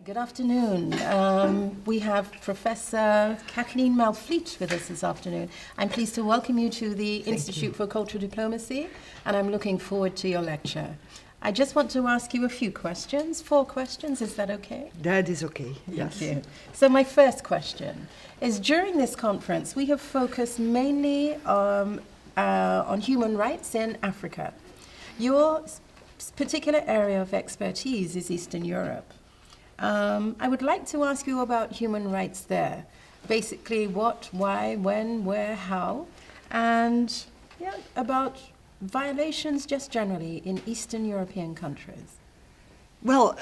Good afternoon. We have Professor Katlijn Malfliet with us this afternoon. I'm pleased to welcome you to the Institute for Cultural Diplomacy, and I'm looking forward to your lecture. I just want to ask you a few questions, 4 questions, is that okay? That is okay, yes. Thank you. So my first question is, during this conference, we have focused mainly on human rights in Africa. Your particular area of expertise is Eastern Europe. I would like to ask you about human rights there. Basically, what, why, when, where, how, and about violations just generally in Eastern European countries. Well,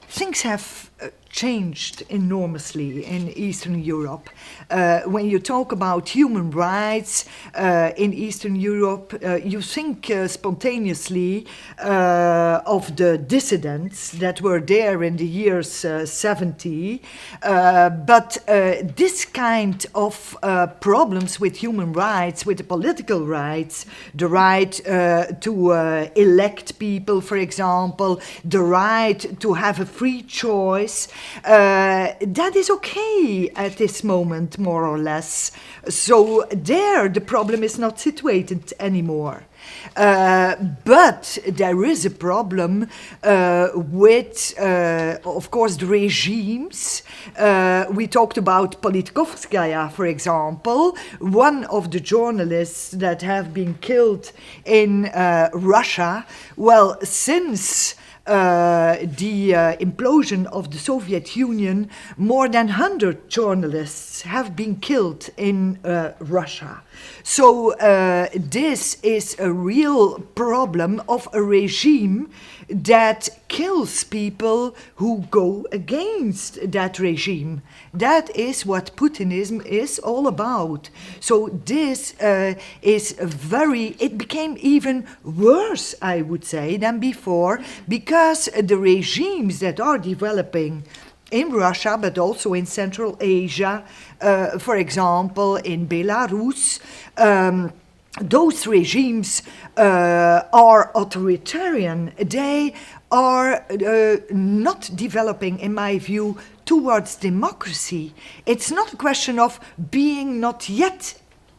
things have changed enormously in Eastern Europe. When you talk about human rights in Eastern Europe, you think spontaneously of the dissidents that were there in the years 70. But this kind of problems with human rights, with the political rights, the right to elect people, for example, the right to have a free choice, that is okay at this moment, more or less. So there the problem is not situated anymore. But there is a problem with, of course, the regimes. We talked about Politkovskaya, for example, one of the journalists that have been killed in Russia. Well, since the implosion of the Soviet Union, more than 100 journalists have been killed in Russia. So this is a real problem of a regime that kills people who go against that regime. That is what Putinism is all about. So this it became even worse, I would say, than before, because the regimes that are developing in Russia, but also in Central Asia, for example, in Belarus, those regimes are authoritarian. They are not developing, in my view, towards democracy. It's not a question of being not yet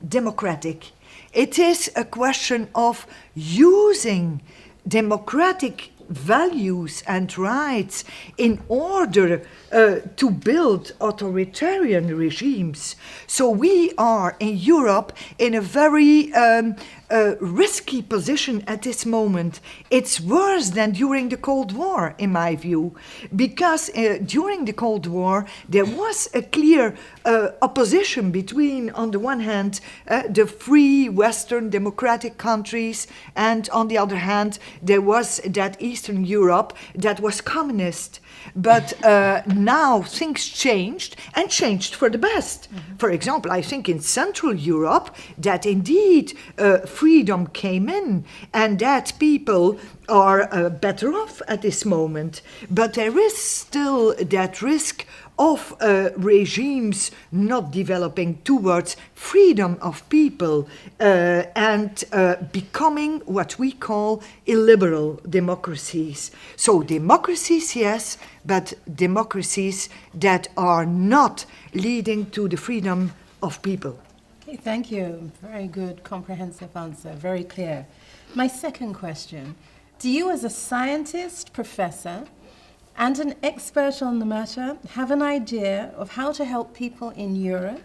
democratic. It is a question of using democratic values and rights in order to build authoritarian regimes. So we are in Europe in a very risky position at this moment. It's worse than during the Cold War, in my view, because during the Cold War there was a clear opposition between, on the one hand, the free Western democratic countries, and on the other hand, there was that Eastern Europe that was communist. But now things changed, and changed for the best. Mm-hmm. For example, I think in Central Europe that indeed freedom came in, and that people are better off at this moment. But there is still that risk of regimes not developing towards freedom of people and becoming what we call illiberal democracies. So democracies, yes, but democracies that are not leading to the freedom of people. Okay, thank you. Very good, comprehensive answer, very clear. My second question, do you as a scientist, professor, and an expert on the matter have an idea of how to help people in Europe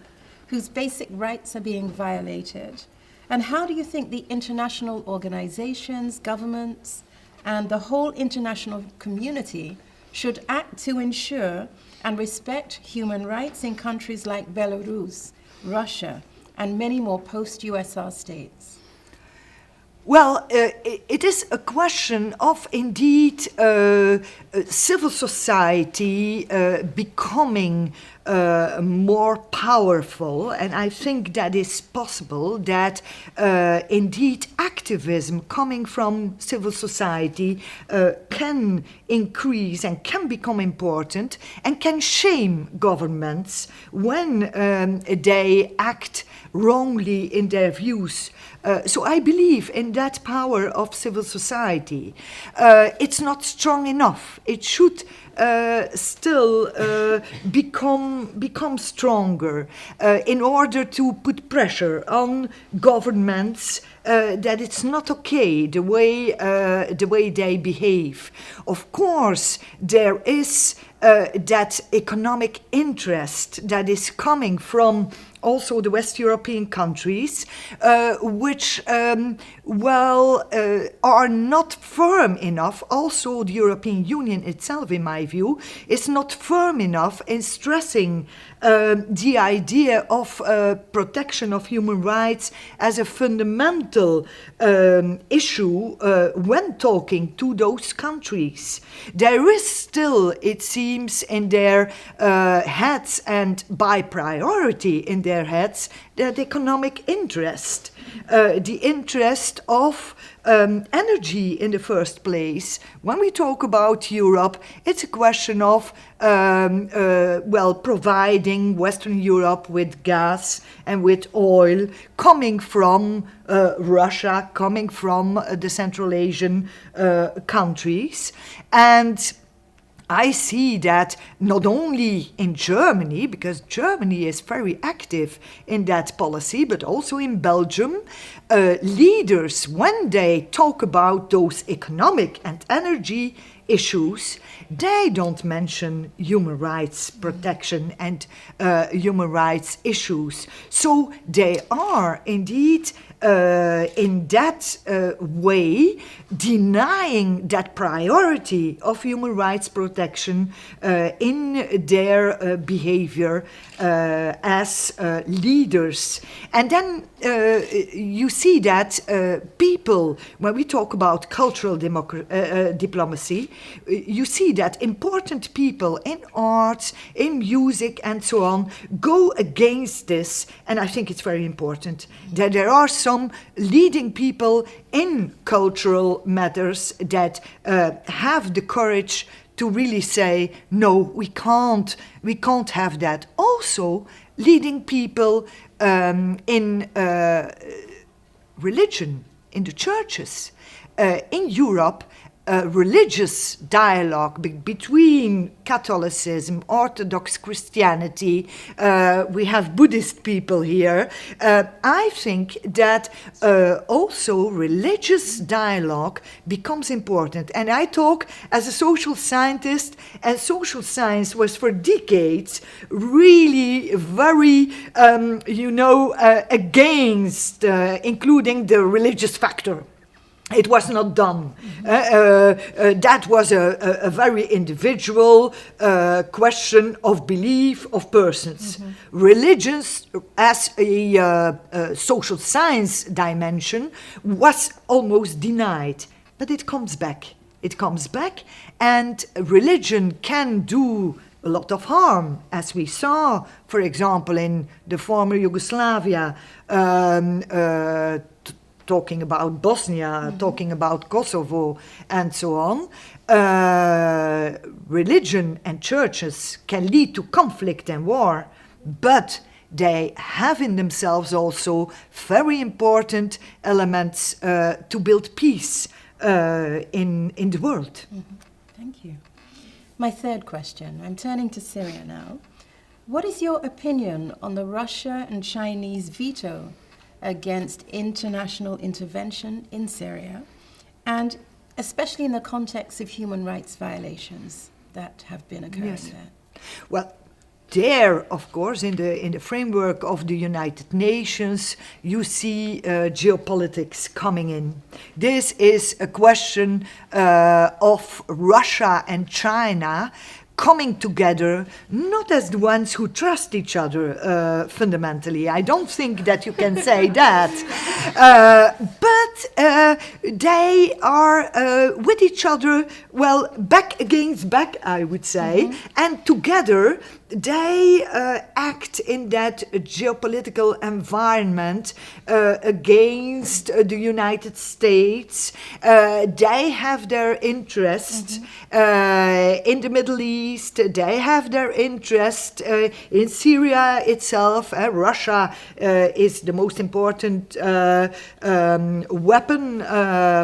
whose basic rights are being violated? And how do you think the international organizations, governments, and the whole international community should act to ensure and respect human rights in countries like Belarus, Russia, and many more post-USSR states? Well, it is a question of, indeed, civil society becoming more powerful, and I think that is possible, that indeed activism coming from civil society can increase and can become important and can shame governments when they act wrongly in their views. So I believe in that power of civil society. It's not strong enough. It should still become stronger in order to put pressure on governments that it's not okay the way they behave. Of course, there is that economic interest that is coming from also the West European countries, which, are not firm enough. Also, the European Union itself, in my view, is not firm enough in stressing the idea of protection of human rights as a fundamental issue when talking to those countries. There is still, it seems, in their heads and by priority in their heads, that economic interest, the interest of energy in the first place. When we talk about Europe, it's a question of providing Western Europe with gas and with oil coming from Russia, coming from the Central Asian countries. And I see that not only in Germany, because Germany is very active in that policy, but also in Belgium, leaders, when they talk about those economic and energy issues, they don't mention human rights protection and human rights issues. So they are indeed in that way denying that priority of human rights protection in their behavior as leaders. And then you see that people, when we talk about cultural diplomacy, you see that important people in arts, in music and so on go against this, and I think it's very important that there are some leading people in cultural matters that have the courage to really say, no, we can't have that. Also, leading people in religion, in the churches, in Europe, religious dialogue between Catholicism, Orthodox Christianity, we have Buddhist people here. I think that also religious dialogue becomes important. And I talk as a social scientist, and social science was for decades really very, against including the religious factor. It was not done. That was a very individual question of belief of persons. Religions, as a social science dimension, was almost denied. But it comes back. It comes back, and religion can do a lot of harm, as we saw, for example, in the former Yugoslavia, talking about Bosnia, talking about Kosovo, and so on. Religion and churches can lead to conflict and war, but they have in themselves also very important elements to build peace in the world. Thank you. My third question, I'm turning to Syria now. What is your opinion on the Russia and Chinese veto against international intervention in Syria, and especially in the context of human rights violations that have been occurring there? Well, there, of course, in the framework of the United Nations, you see geopolitics coming in. This is a question of Russia and China coming together, not as the ones who trust each other fundamentally. I don't think that you can say that. But they are with each other, well, back against back, I would say, and together they act in that geopolitical environment against the United States. They have their interest in the Middle East. They have their interest in Syria itself. Russia is the most important weapon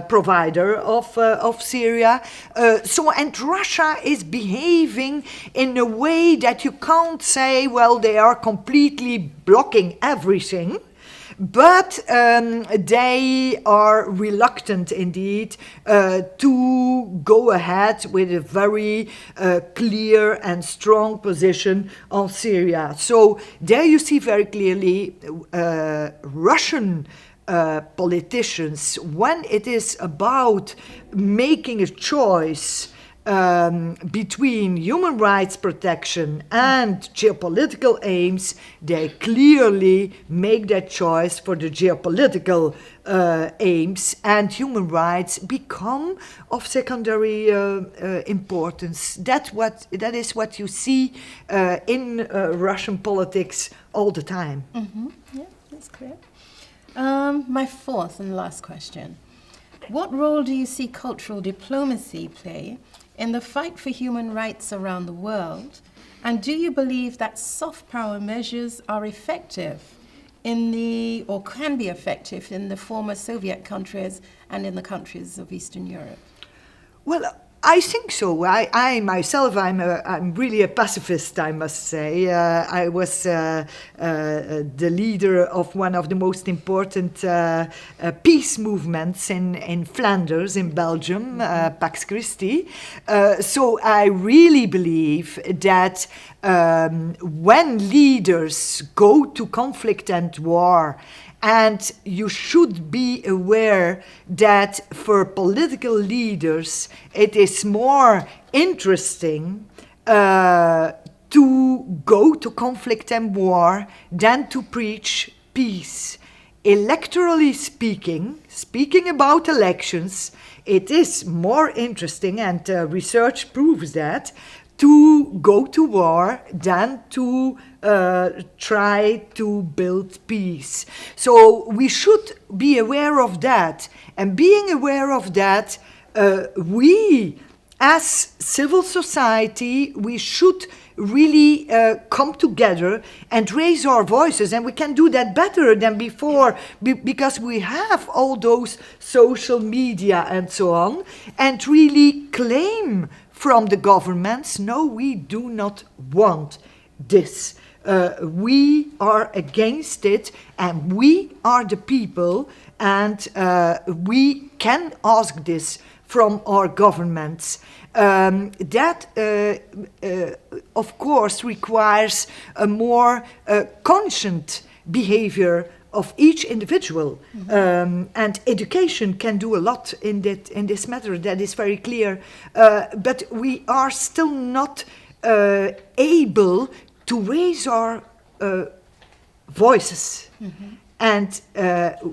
provider of Syria. And Russia is behaving in a way that you can't say, well, they are completely blocking everything. But they are reluctant indeed to go ahead with a very clear and strong position on Syria. So there you see very clearly Russian politicians, when it is about making a choice between human rights protection and geopolitical aims, they clearly make that choice for the geopolitical aims, and human rights become of secondary importance. That is what you see in Russian politics all the time. Mm-hmm. Yeah, that's clear. My fourth and last question. What role do you see cultural diplomacy play in the fight for human rights around the world? And do you believe that soft power measures are effective or can be effective in the former Soviet countries and in the countries of Eastern Europe? Well, I think so. I myself, I'm really a pacifist, I must say. I was the leader of one of the most important peace movements in Flanders, in Belgium, Pax Christi. So I really believe that when leaders go to conflict and war, and you should be aware that for political leaders, it is more interesting to go to conflict and war than to preach peace. Electorally speaking about elections, it is more interesting, and research proves that, to go to war than to try to build peace. So we should be aware of that. And being aware of that, we, as civil society, we should really come together and raise our voices. And we can do that better than before because we have all those social media and so on, and really claim from the governments, no, we do not want this. We are against it, and we are the people, and we can ask this from our governments. That, of course, requires a more conscient behavior of each individual. And education can do a lot in this matter, that is very clear. But we are still not able to raise our voices. And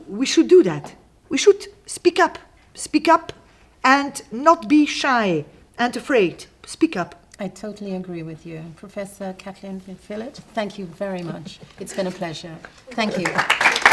we should do that. We should speak up and not be shy and afraid. Speak up. I totally agree with you. Professor Katlijn, thank you very much. It's been a pleasure. Thank you.